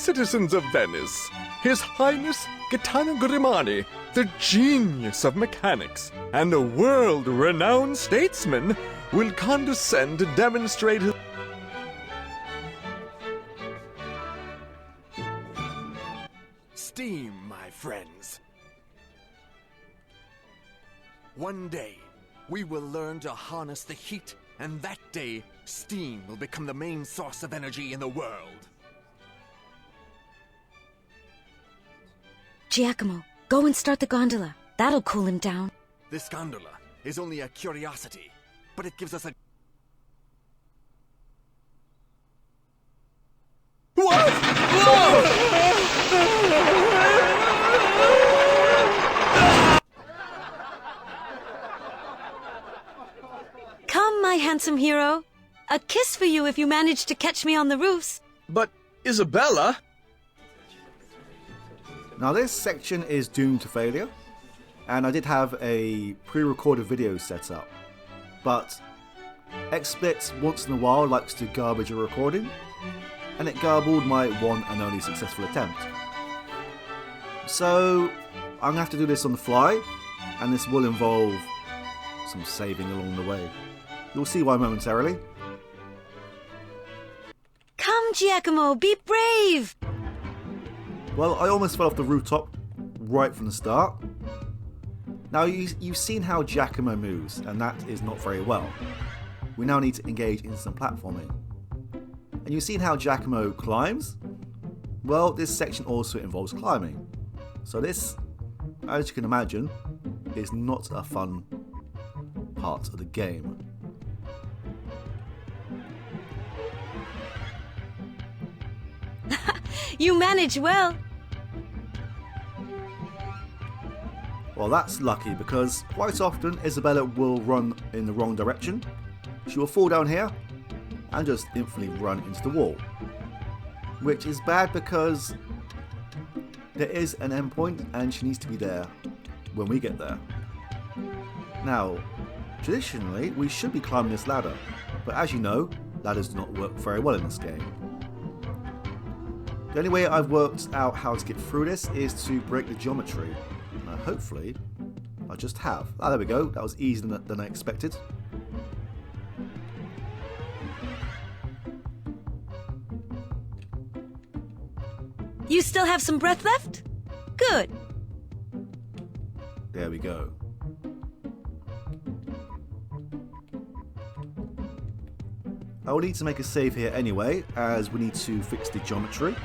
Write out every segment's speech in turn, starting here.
citizens of Venice, His Highness Gaetano Grimani, the genius of mechanics and a world-renowned statesman, will condescend to demonstrate his... Steam, my friends. One day, we will learn to harness the heat, and that day, steam will become the main source of energy in the world. Giacomo, go and start the gondola. That'll cool him down. This gondola is only a curiosity, but it gives us a... What? Come, my handsome hero. A kiss for you if you manage to catch me on the roofs. But Isabella... Now this section is doomed to failure, and I did have a pre-recorded video set up, but XSplit once in a while likes to garbage a recording, and it garbled my one and only successful attempt. So I'm going to have to do this on the fly, and this will involve some saving along the way. You'll see why momentarily. Come, Giacomo, be brave! Well, I almost fell off the rooftop right from the start. Now, you've seen how Giacomo moves, and that is not very well. We now need to engage in some platforming. And you've seen how Giacomo climbs? Well, this section also involves climbing. So this, as you can imagine, is not a fun part of the game. You manage well. Well, that's lucky because quite often Isabella will run in the wrong direction. She will fall down here and just instantly run into the wall. Which is bad because there is an endpoint and she needs to be there when we get there. Now, traditionally we should be climbing this ladder, but as you know, ladders do not work very well in this game. The only way I've worked out how to get through this is to break the geometry. Hopefully, I just have. Ah, there we go. That was easier than I expected. You still have some breath left? Good. There we go. I will need to make a save here anyway, as we need to fix the geometry.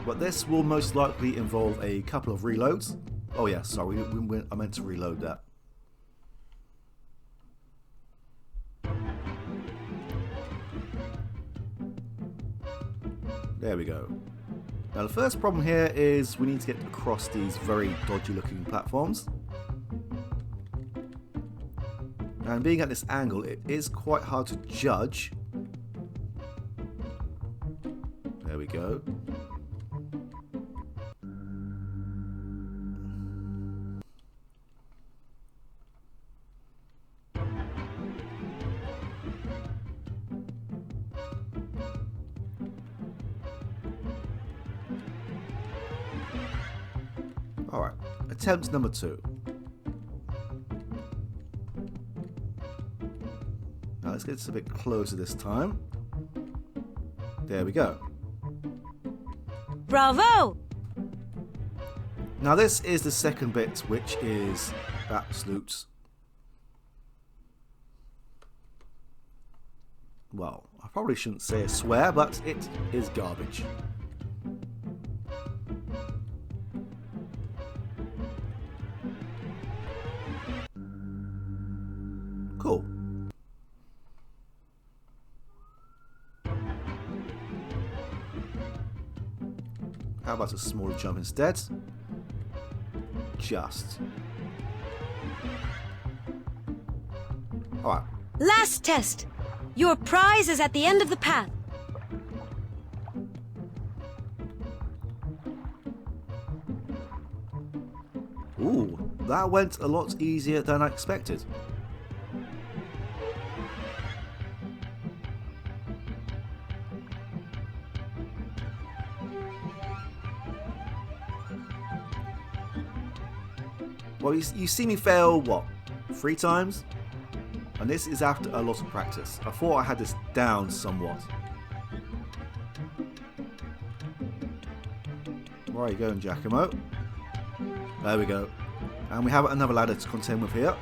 But this will most likely involve a couple of reloads. Oh yeah, sorry, I meant to reload that. There we go. Now the first problem here is we need to get across these very dodgy looking platforms. And being at this angle, it is quite hard to judge. There we go. Alright, attempt number 2. Now let's get this a bit closer this time. There we go. Bravo! Now this is the second bit, which is absolute... Well, I probably shouldn't say a swear, but it is garbage. Cool. How about a smaller jump instead? Just. Alright. Last test. Your prize is at the end of the path. Ooh, that went a lot easier than I expected. Well, you see me fail, what, 3 times? And this is after a lot of practice. I thought I had this down somewhat. Where are you going, Giacomo? There we go. And we have another ladder to contend with here.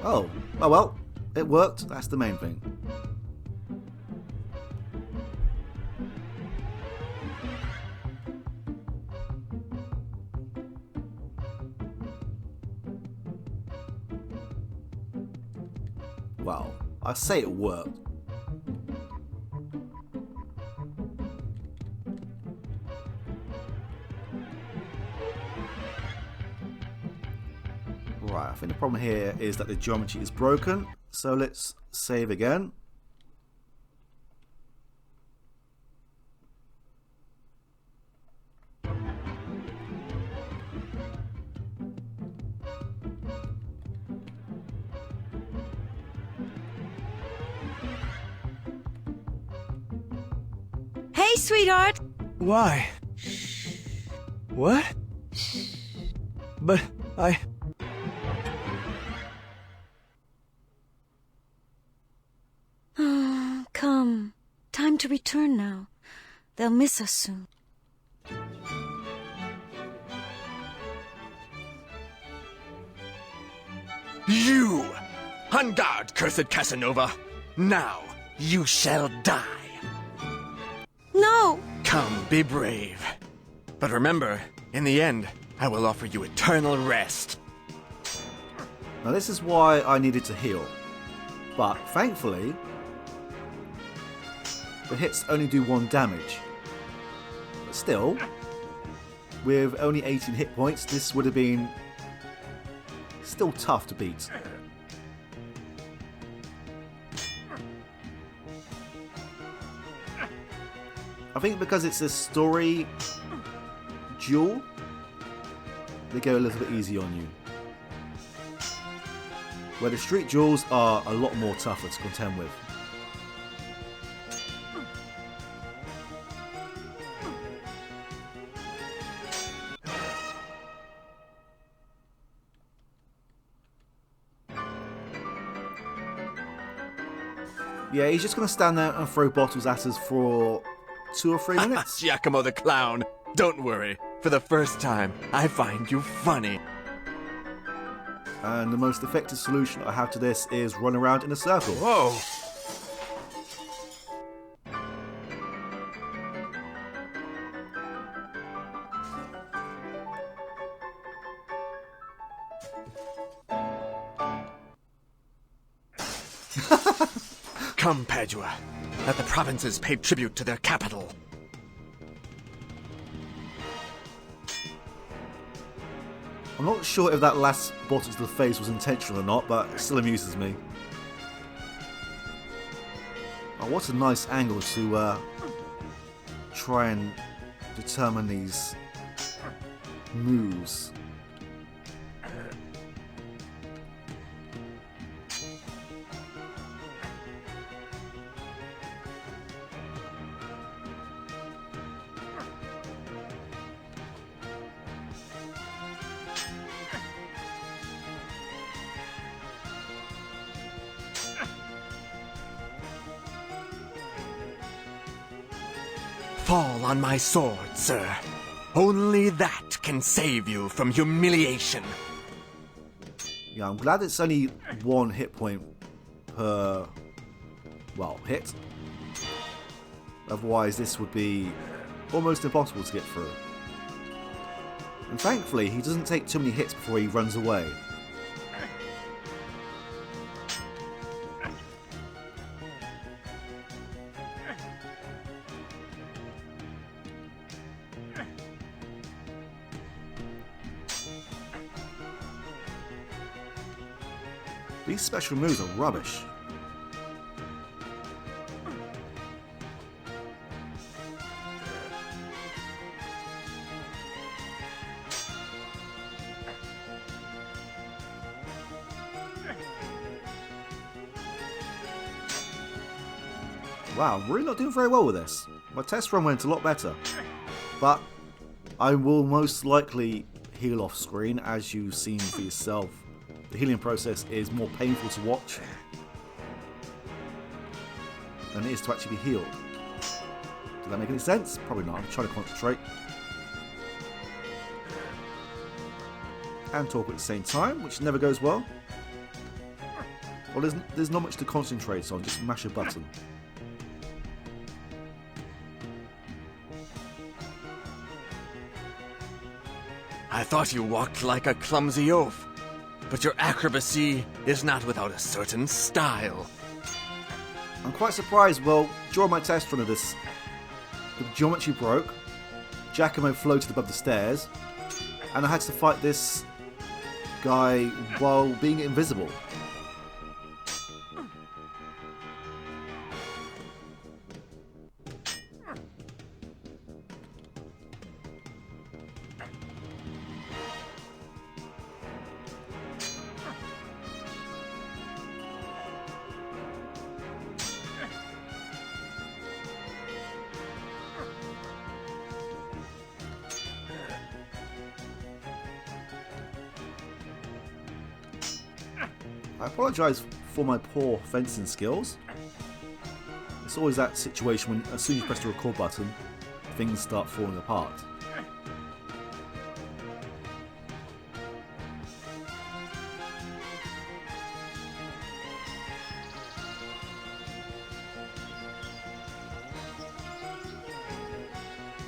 Oh, well, it worked. That's the main thing. Well, I say it worked. Right, I think the problem here is that the geometry is broken, so let's save again. Hey, sweetheart! Why? What? But I... Come. Time to return now. They'll miss us soon. You! On guard, cursed Casanova! Now, you shall die! No! Come, be brave. But remember, in the end, I will offer you eternal rest. Now this is why I needed to heal. But thankfully, the hits only do 1 damage. But still, with only 18 hit points, this would have been still tough to beat. I think because it's a story duel, they go a little bit easy on you. Where the street duels are a lot more tougher to contend with. Yeah, he's just going to stand there and throw bottles at us for 2 or 3 minutes. Giacomo the clown, don't worry. For the first time, I find you funny. And the most effective solution I have to this is run around in a circle. Whoa! Come, Padua. Let the provinces pay tribute to their capital. I'm not sure if that last bottle to the face was intentional or not, but it still amuses me. Oh, what a nice angle to try and determine these moves. Fall on my sword, sir. Only that can save you from humiliation. Yeah, I'm glad it's only 1 hit point per, well, hit. Otherwise this would be almost impossible to get through. And thankfully he doesn't take too many hits before he runs away. These special moves are rubbish. Wow, I'm really not doing very well with this. My test run went a lot better. But I will most likely heal off screen, as you've seen for yourself. The healing process is more painful to watch than it is to actually be healed. Does that make any sense? Probably not. I'm trying to concentrate and talk at the same time, which never goes well. Well, there's not much to concentrate on, just mash a button. I thought you walked like a clumsy oaf, but your acrobacy is not without a certain style. I'm quite surprised. Well, during my test run of this, the geometry broke, Giacomo floated above the stairs, and I had to fight this guy while being invisible. I apologise for my poor fencing skills. It's always that situation when, as soon as you press the record button, things start falling apart.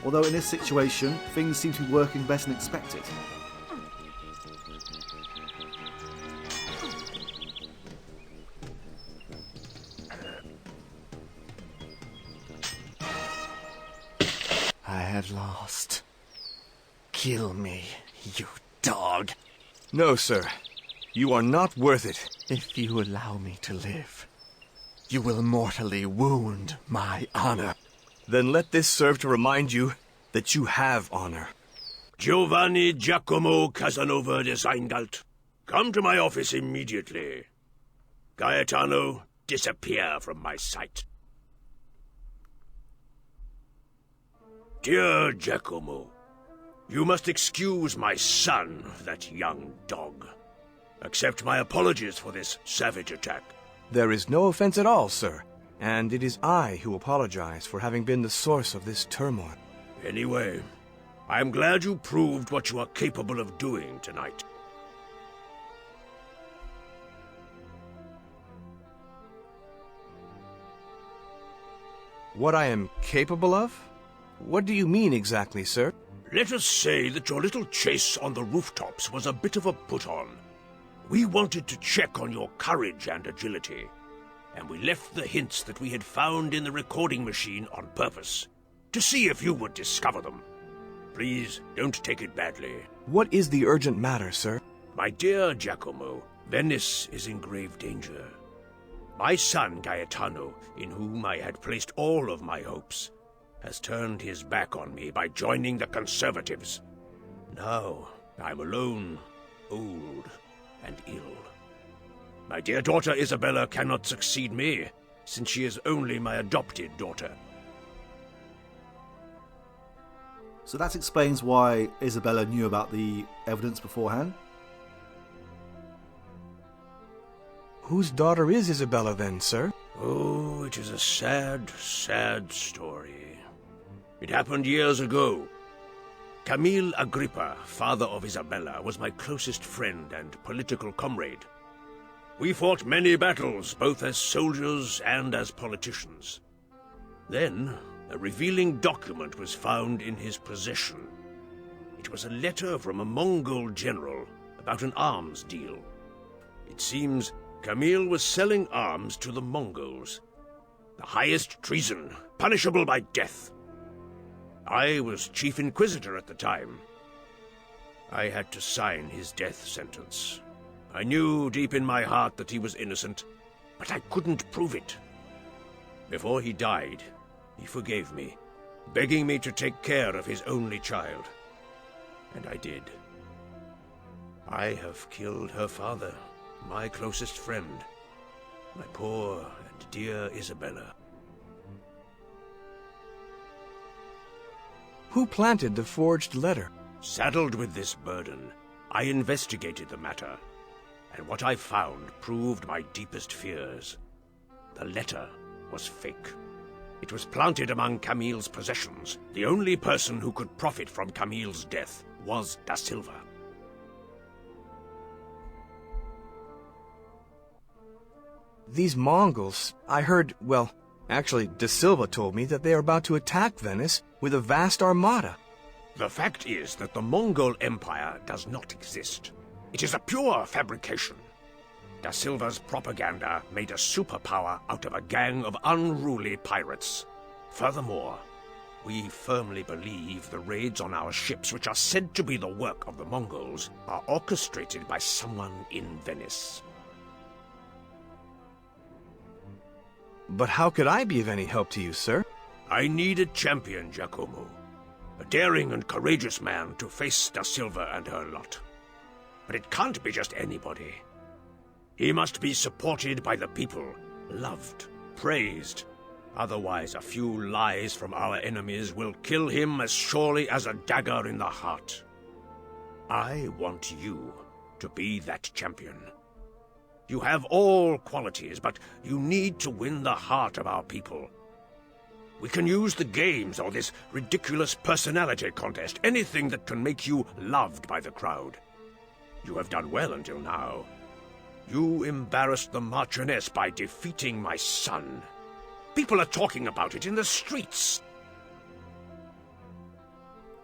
Although in this situation, things seem to be working better than expected. I have lost. Kill me, you dog. No, sir. You are not worth it. If you allow me to live, you will mortally wound my honor. Then let this serve to remind you that you have honor. Giovanni Giacomo Casanova de Seingalt, come to my office immediately. Gaetano, disappear from my sight. Dear Giacomo, you must excuse my son, that young dog. Accept my apologies for this savage attack. There is no offense at all, sir. And it is I who apologize for having been the source of this turmoil. Anyway, I'm glad you proved what you are capable of doing tonight. What I am capable of? What do you mean exactly, sir? Let us say that your little chase on the rooftops was a bit of a put-on. We wanted to check on your courage and agility, and we left the hints that we had found in the recording machine on purpose, to see if you would discover them. Please, don't take it badly. What is the urgent matter, sir? My dear Giacomo, Venice is in grave danger. My son Gaetano, in whom I had placed all of my hopes, has turned his back on me by joining the Conservatives. Now I'm alone, old, and ill. My dear daughter Isabella cannot succeed me, since she is only my adopted daughter. So that explains why Isabella knew about the evidence beforehand. Whose daughter is Isabella then, sir? Oh, it is a sad, sad story. It happened years ago. Camille Agrippa, father of Isabella, was my closest friend and political comrade. We fought many battles, both as soldiers and as politicians. Then, a revealing document was found in his possession. It was a letter from a Mongol general about an arms deal. It seems Camille was selling arms to the Mongols. The highest treason, punishable by death. I was Chief Inquisitor at the time. I had to sign his death sentence. I knew deep in my heart that he was innocent, but I couldn't prove it. Before he died, he forgave me, begging me to take care of his only child. And I did. I have killed her father, my closest friend, my poor and dear Isabella. Who planted the forged letter? Saddled with this burden, I investigated the matter, and what I found proved my deepest fears. The letter was fake. It was planted among Camille's possessions. The only person who could profit from Camille's death was Da Silva. These Mongols, I heard, well, actually, Da Silva told me that they are about to attack Venice with a vast armada. The fact is that the Mongol Empire does not exist. It is a pure fabrication. Da Silva's propaganda made a superpower out of a gang of unruly pirates. Furthermore, we firmly believe the raids on our ships, which are said to be the work of the Mongols, are orchestrated by someone in Venice. But how could I be of any help to you, sir? I need a champion, Giacomo. A daring and courageous man to face Da Silva and her lot. But it can't be just anybody. He must be supported by the people, loved, praised. Otherwise, a few lies from our enemies will kill him as surely as a dagger in the heart. I want you to be that champion. You have all qualities, but you need to win the heart of our people. We can use the games or this ridiculous personality contest, anything that can make you loved by the crowd. You have done well until now. You embarrassed the Marchioness by defeating my son. People are talking about it in the streets.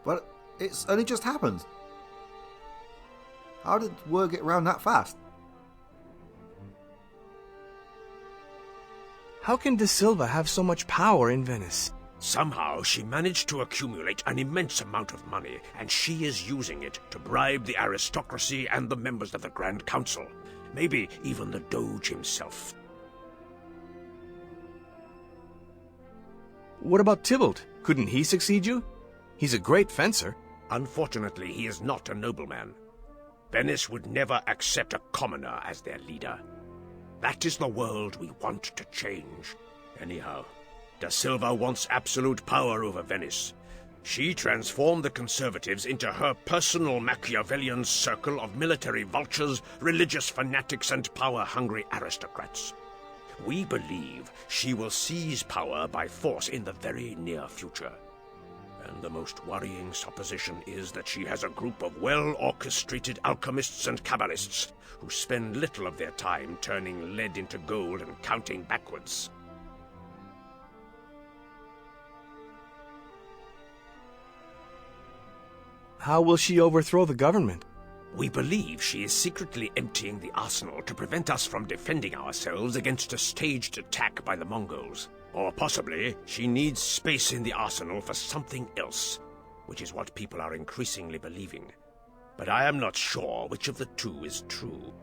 But it's only just happened. How did word get around that fast? How can Da Silva have so much power in Venice? Somehow she managed to accumulate an immense amount of money, and she is using it to bribe the aristocracy and the members of the Grand Council. Maybe even the Doge himself. What about Tybalt? Couldn't he succeed you? He's a great fencer. Unfortunately, he is not a nobleman. Venice would never accept a commoner as their leader. That is the world we want to change. Anyhow, Da Silva wants absolute power over Venice. She transformed the Conservatives into her personal Machiavellian circle of military vultures, religious fanatics, and power-hungry aristocrats. We believe she will seize power by force in the very near future. And the most worrying supposition is that she has a group of well-orchestrated alchemists and Kabbalists who spend little of their time turning lead into gold and counting backwards. How will she overthrow the government? We believe she is secretly emptying the arsenal to prevent us from defending ourselves against a staged attack by the Mongols. Or possibly, she needs space in the arsenal for something else, which is what people are increasingly believing. But I am not sure which of the two is true.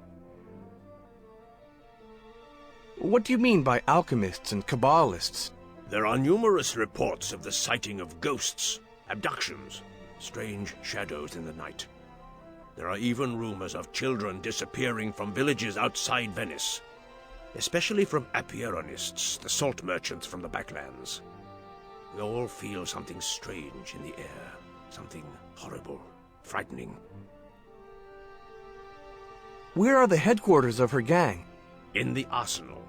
What do you mean by alchemists and Kabbalists? There are numerous reports of the sighting of ghosts, abductions, strange shadows in the night. There are even rumors of children disappearing from villages outside Venice, especially from Apieronists, the salt merchants from the backlands. We all feel something strange in the air, something horrible, frightening. Where are the headquarters of her gang? In the arsenal.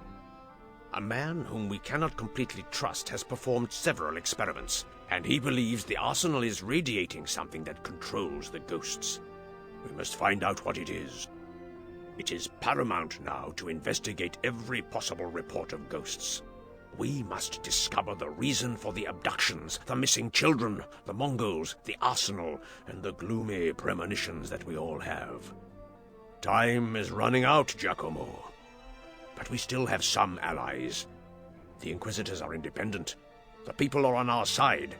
A man whom we cannot completely trust has performed several experiments, and he believes the arsenal is radiating something that controls the ghosts. We must find out what it is. It is paramount now to investigate every possible report of ghosts. We must discover the reason for the abductions, the missing children, the Mongols, the arsenal, and the gloomy premonitions that we all have. Time is running out, Giacomo. But we still have some allies. The Inquisitors are independent. The people are on our side.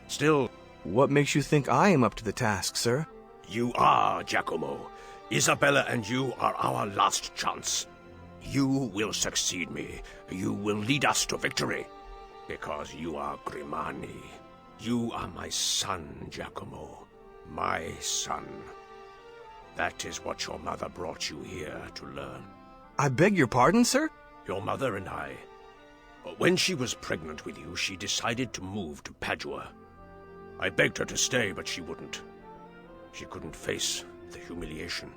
Still... What makes you think I am up to the task, sir? You are, Giacomo. Isabella and you are our last chance. You will succeed me. You will lead us to victory. Because you are Grimani. You are my son, Giacomo. My son. That is what your mother brought you here to learn. I beg your pardon, sir? Your mother and I. When she was pregnant with you, she decided to move to Padua. I begged her to stay, but she wouldn't. She couldn't face the humiliation.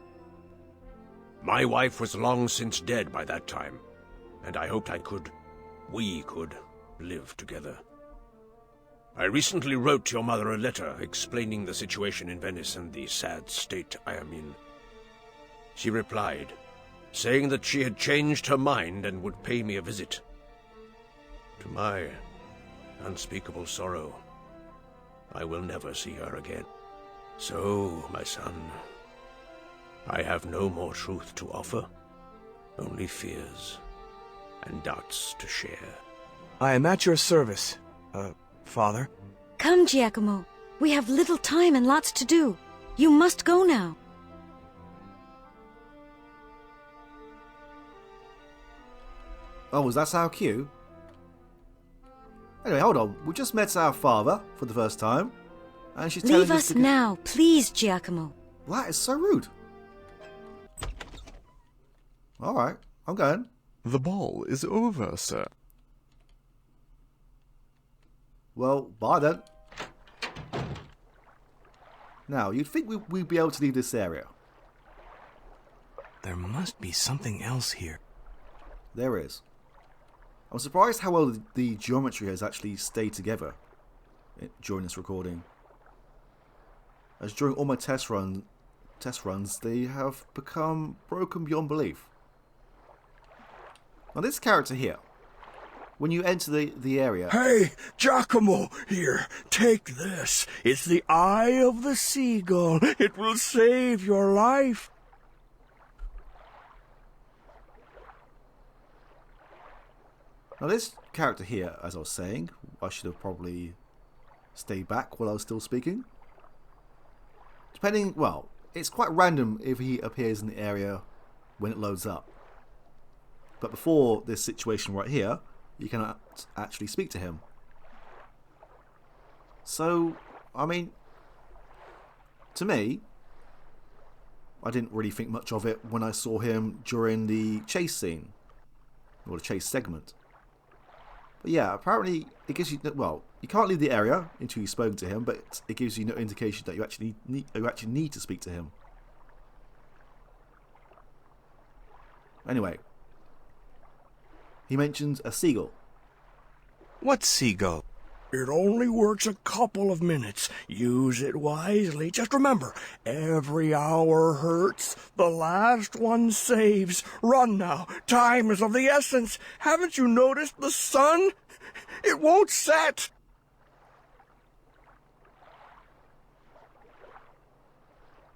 My wife was long since dead by that time, and I hoped we could live together. I recently wrote your mother a letter explaining the situation in Venice and the sad state I am in. She replied, saying that she had changed her mind and would pay me a visit. To my unspeakable sorrow, I will never see her again. So, my son, I have no more truth to offer, only fears and doubts to share. I am at your service, Father. Come, Giacomo. We have little time and lots to do. You must go now. Oh, was that our cue? Anyway, hold on. We just met our father for the first time, and she's telling Leave us now, please, Giacomo. That is so rude. Alright, I'm going. The ball is over, sir. Well, bye then. Now, you'd think we'd be able to leave this area. There must be something else here. There is. I'm surprised how well the geometry has actually stayed together during this recording. As during all my test runs, they have become broken beyond belief. Now this character here, when you enter the area... Hey, Giacomo, here, take this. It's the eye of the seagull. It will save your life. Now this character here, as I was saying, I should have probably stayed back while I was still speaking. Depending, well, it's quite random if he appears in the area when it loads up. But before this situation right here, you cannot actually speak to him. So, I mean, to me, I didn't really think much of it when I saw him during the chase scene, or the chase segment. But yeah, apparently it gives you, well, you can't leave the area until you've spoken to him, but it gives you no indication that you actually need to speak to him. Anyway, he mentions a seagull. What seagull? It only works a couple of minutes. Use it wisely. Just remember, every hour hurts. The last one saves. Run now. Time is of the essence. Haven't you noticed the sun? It won't set.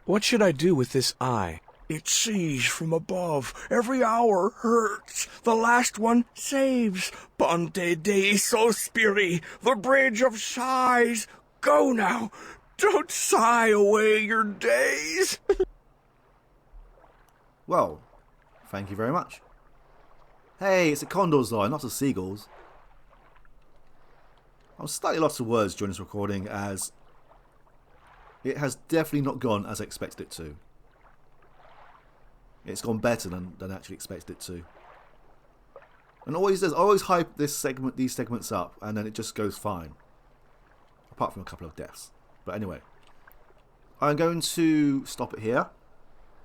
What should I do with this eye? It sees from above. Every hour hurts. The last one saves. Ponte dei sospiri, the bridge of sighs. Go now. Don't sigh away your days. Well, thank you very much. Hey, it's a condor's eye, not a seagull's. I'm slightly lost of words during this recording, as it has definitely not gone as I expected it to. It's gone better than I actually expected it to. And always does. I always hype these segments up, and then it just goes fine. Apart from a couple of deaths. But anyway, I'm going to stop it here.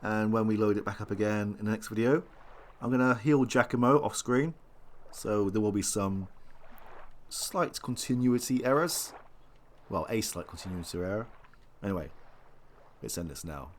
And when we load it back up again in the next video, I'm going to heal Giacomo off screen. So there will be some slight continuity errors. Well, a slight continuity error. Anyway, let's end this now.